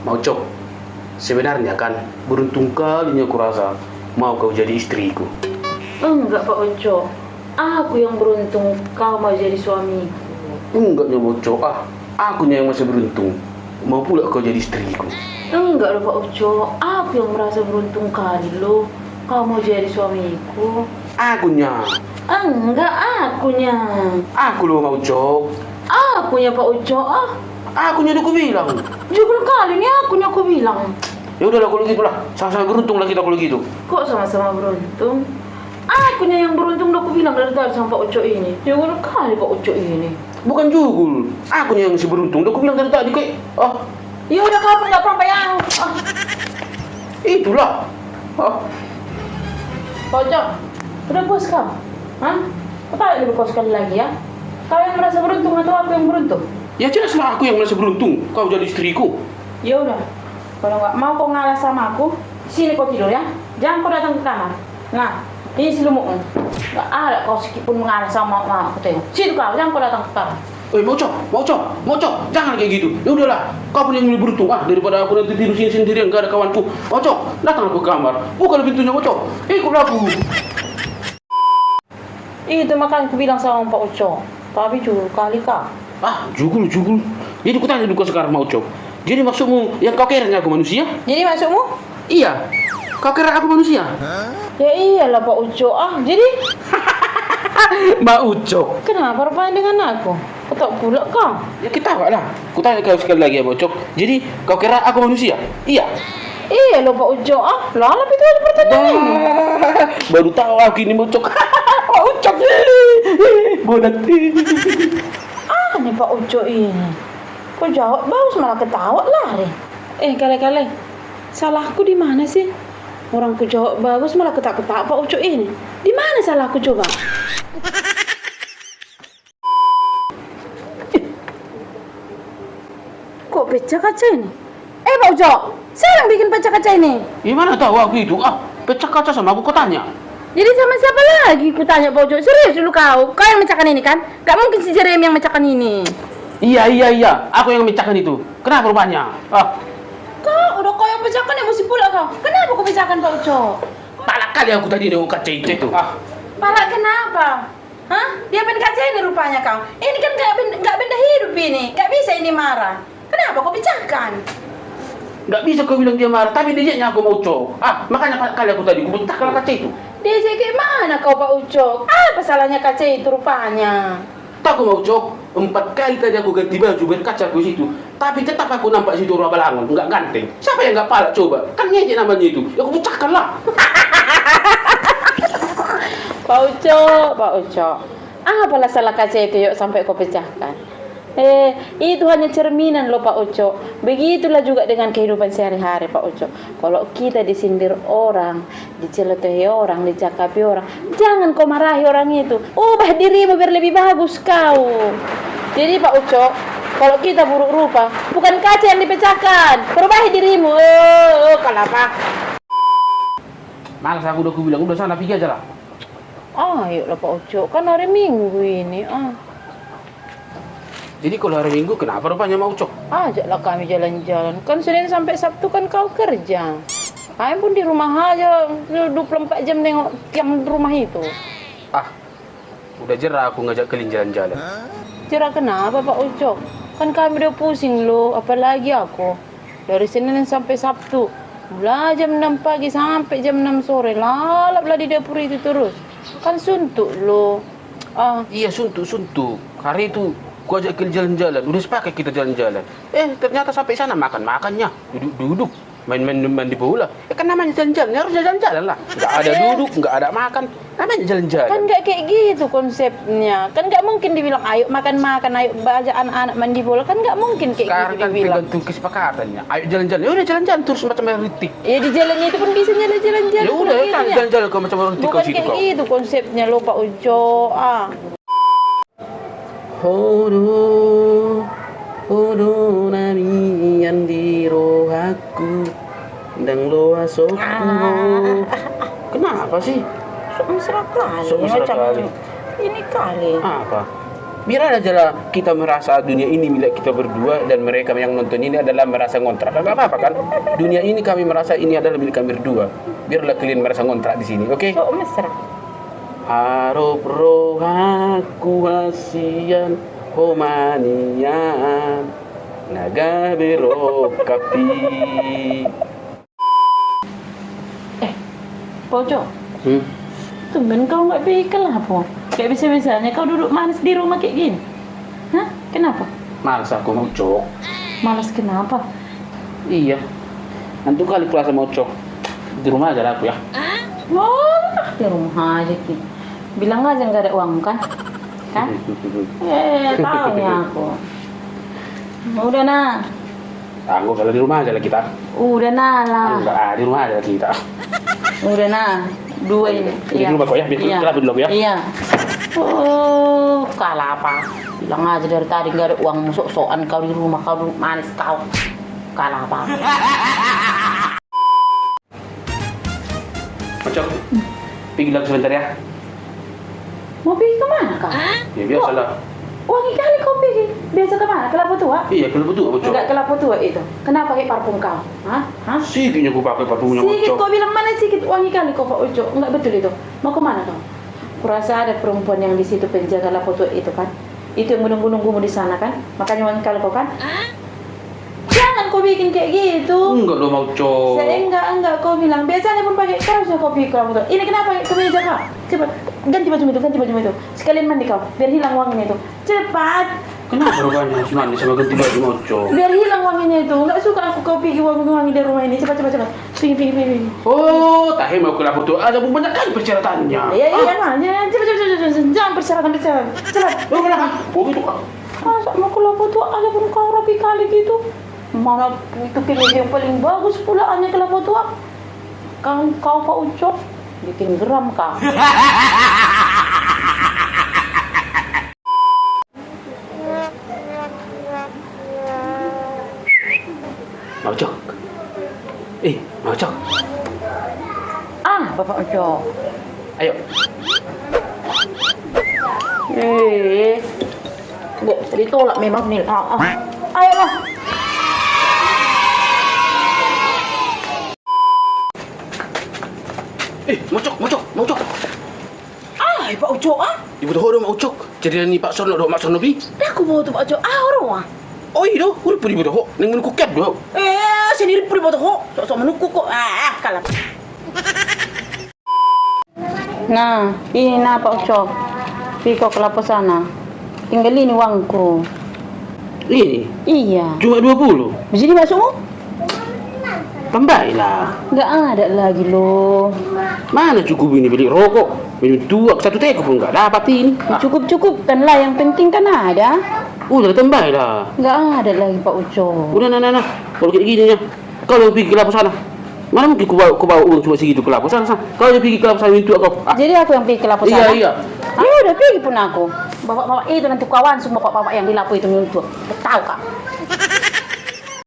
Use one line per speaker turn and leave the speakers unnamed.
Mau Cok, sebenarnya kan beruntung kalinya kurasa mau kau jadi istriku.
Enggak Pak Oco, aku yang beruntung kau mau jadi suamiku.
Enggaknya mau Cok, akunya yang masih beruntung mau pula kau jadi istriku.
Enggak loh Pak Oco, aku yang merasa beruntung kali loh kau mau jadi suamiku.
Akunya,
Enggak, akunya.
aku loh mau Cok.
Akunya Pak Oco,
Akunya udah aku bilang.
juga kali ini akunya aku bilang.
Ya udahlah kalau gitu lah, sama-sama beruntung lah kita kalau gitu.
Kok sama-sama beruntung? Akunya yang beruntung udah aku bilang dari tadi sama Pak Oco ini. Juga kali Pak Oco ini.
Bukan Jugul, akunya yang masih beruntung. Udah aku bilang dari tadi kayak,
Ya udah kapan nggak pernah yang.
itulah.
Pak Oco, udah puas kau? Hah? Kau tak lebih puas sekali lagi ya? Kau yang merasa beruntung atau aku yang beruntung?
Ya jelaslah aku yang masih beruntung, kau jadi istriku.
Ya udah, kalau nggak mau kau ngalah sama aku, sini kau tidur ya. Jangan kau datang ke kamar. Nah, ini selumukmu. Nggak ada kau sedikitpun mengalah sama aku tengok. Sini kau, jangan kau datang ke kamar.
Mau cok, jangan kayak gitu. Ya udahlah, kau pun yang lebih beruntung daripada aku nanti tidur sini sendirian gak ada kawanku. Mau cok, datang aku ke kamar. Buka pintunya mau cok. Ikut aku.
Itu makanya aku bilang sama Pak Oco. Tapi juga kali kau.
Jugul. Jadi ku tanya dulu sekarang mau cok. Jadi maksudmu yang kau kira aku manusia?
Jadi maksudmu?
Iya. Kau kira aku manusia?
Ya iyalah Pak Oco. Jadi
Mau cok.
kenapa rupanya dengan aku? Kau tak pula kau?
Ya kita lah. Ku tanya kau sekali lagi ya mau cok. Jadi kau kira aku manusia? Iya.
Iya loh Pak Oco. Lalap itu ada pertanyaan ini.
Baru tahu aku ini mau cok. Mau cok. Bodat.
Nih Pak Oco ini. Kok jawab bagus malah ketawa lari. Kale-kale. Salahku di mana sih? Orang ku jawab bagus malah ketawa-ketawa Pak Oco ini. Di mana salahku coba? Kok pecah kaca ini? Pak Oco, saya yang bikin pecah kaca ini.
Gimana tahu aku itu? Pecah kaca sama aku kau tanya.
Jadi sama siapa lagi ku tanya Pak Oco? Serius dulu kau yang mecahkan ini kan? Gak mungkin si Jeremy yang mecahkan ini.
Iya. Aku yang mecahkan itu. Kenapa rupanya?
Udah kau yang pecahkan ya mesti pula kau. Kenapa kau pecahkan Pak Oco?
Palak kali aku tadi nengok kaca itu.
Palak kenapa? Hah? Dia benda kaca ini rupanya kau. Ini kan gak benda hidup ini. Gak bisa ini marah. Kenapa kau pecahkan?
Gak bisa kau bilang dia marah, tapi dia aku mau cok. Makanya kali aku tadi aku pecahkan kaca itu.
Dia kayak mana kau Pak Ucok? Apa salahnya kaca itu rupanya?
Tak aku mau cok. 4 kali tadi aku ganti baju berkaca aku situ. Tapi tetap aku nampak situ orang balangon, nggak ganteng. Siapa yang nggak palak coba? Kan ngejek namanya itu. Ya aku pecahkan lah.
Pak Ucok. Apalah salah kaca itu yuk sampai kau pecahkan? Itu hanya cerminan loh Pak Ucok. Begitulah juga dengan kehidupan sehari-hari Pak Ucok. Kalau kita disindir orang, dicelotehi orang, dicakapi orang, jangan kau marahi orang itu. Ubah dirimu biar lebih bagus kau. Jadi Pak Ucok, kalau kita buruk rupa, bukan kaca yang dipecahkan. Perbaiki dirimu. Kenapa?
Malas aku udah bilang, udah sana pergi aja lah.
Ayolah Pak Ucok, kan hari Minggu ini.
Jadi kalau hari Minggu kenapa rupanya mau cok?
Ajaklah kami jalan-jalan. Kan Senin sampai Sabtu kan kau kerja. Kami pun di rumah aja 24 jam tengok tiang rumah itu.
Udah jerah aku ngajak kalian jalan-jalan.
Cerah kenapa Pak Ucok? Kan kami udah pusing loh, apalagi aku. Dari Senin sampai Sabtu. Mulai jam 6 pagi sampai jam 6 sore. Lalaplah di dapur itu terus. Kan suntuk loh.
Iya suntuk. Hari itu gua ajak kalian jalan-jalan. Udah sepakat kita jalan-jalan. Ternyata sampai sana makannya. Duduk. Main di bola. Kan namanya jalan-jalan, harus jalan-jalan lah. Nggak ada duduk, nggak ada makan. Namanya jalan-jalan.
Kan nggak kayak gitu konsepnya. Kan nggak mungkin dibilang ayo makan, ayo baca anak-anak mandi bola. Kan nggak mungkin kayak
sekarang
gitu
kan
dibilang.
tergantung kesepakatannya. Ayo jalan-jalan. Ya udah jalan-jalan terus macam ritik.
Ya di jalannya itu pun bisa jalan-jalan.
Ya udah kan jalan-jalan kau macam ritik kau
bukan
situ
kayak
kau.
gitu konsepnya lo Pak Ujo.
Hodo nami yang di rohaku dan lo asokku. Kenapa sih?
Mesra kali.
Mesra
Macam
kali.
ini kali.
Apa? Biar aja lah kita merasa dunia ini milik kita berdua dan mereka yang nonton ini adalah merasa ngontrak. Gak apa-apa kan? Dunia ini kami merasa ini adalah milik kami berdua. Biarlah kalian merasa ngontrak di sini, oke?
Oh, mesra.
Harap roh aku hasian homanian naga bero kapi.
Pak Ucok, tumben kau nggak pikir lah, Po. Kayak bisa-bisanya kau duduk manis di rumah kayak gini. Hah? Kenapa?
Males aku mau cok.
Malas kenapa?
Iya. Nanti kali kelas mau cok. Di rumah aja lah aku ya.
Wah, di rumah aja Ki. Bilang aja nggak ada uang kan? Kan? Tahu ya aku. Udah nah.
Aku kalau di rumah aja lah kita.
Udah nah lah.
Enggak, di rumah aja kita.
Udah nah. Dua ini.
Di rumah kok ya, biar
Iya.
kita dulu ya.
Iya. Oh, kalah apa? Bilang aja dari tadi nggak ada uang sok-sokan kau di rumah kau duduk manis kau. Kalah apa?
Cok. Pergi lagi sebentar ya.
Mau pergi kemana kau?
Ya biasalah.
Wangi kali kau pergi. Biasa kemana? Ke Lapu Tua?
Iya, kalau betul aku cok.
Enggak ke Lapu Tua itu. Kenapa pakai parfum kau? Hah? Hah?
Sikitnya aku pakai parfumnya
Sikit
cok.
kau bilang mana sikit wangi kali kau Pak Uco. Enggak betul itu. Mau kemana kau? Kurasa ada perempuan yang di situ penjaga Lapu Tua itu kan. Itu yang menunggu-nunggumu di sana kan. Makanya wangi kali kau kan. Jangan kau bikin kayak gitu.
Enggak lo mau cok.
Saya enggak kau bilang. Biasanya pun pakai kau sudah kau pergi ke Lapu Tua. Ini kenapa kemeja kau? Cepat ganti baju itu. Sekalian mandi kau. Biar hilang wanginya itu. Cepat.
Kenapa rupanya cuma sama ganti baju mau cok?
Biar hilang wanginya itu. Enggak suka aku kau pergi wangi dari rumah ini. Cepat. Pergi.
Oh, tahe mau ke lapor tuh. Ada banyak kali persyaratannya.
Iya, nah. Cepat. Jangan persyaratan. Cepat.
Oh, kenapa? Oh, gitu kak.
Masa mau ke Lapu Tua ada pun kau rapi kali gitu. Mana itu kemeja yang paling bagus pula hanya ke Lapu Tua. Kau Pak Ucok bikin geram kau.
Mau cok. Mau cok.
Bapak Ucok.
Ayo.
Nggak bisa ditolak memang nih. Ayolah.
Mau cok.
Pak Ucok
Ibu dah mau cok. Jadi ni Pak Sono mak Sono bi.
Aku bawa tu Pak Ucok. Orang
Oh iya, udah pergi dah. Neng menku kep dah.
sendiri pun bawa tu. Sok menukuk kok. Kalah. Nah, ini nah Pak Ucok. Pergi kau ke Lapu sana. Tinggal ini uangku.
Ini
Iya.
cuma 20.
Jadi masukmu?
Tambahlah.
Nggak ada lagi loh.
Mana cukup ini beli rokok? Minum tuak satu teko pun enggak dapat ini.
Cukup kan lah. Yang penting kan ada.
Udah tambahlah.
Nggak ada lagi Pak Ucok.
Udah nah. Kalau kayak gini ya, kalau pergi ke Lapu sana. Mana mungkin kau bawa uang cuma segitu ke Lapu sana. Kalau dia pergi ke Lapu sana minum tuak kau.
Jadi aku yang pergi ke Lapu sana?
Iya.
Udah pergi pun aku. Bapak-bapak itu nanti kawan semua bapak-bapak yang di Lapu itu minum tuak. Tahu kak?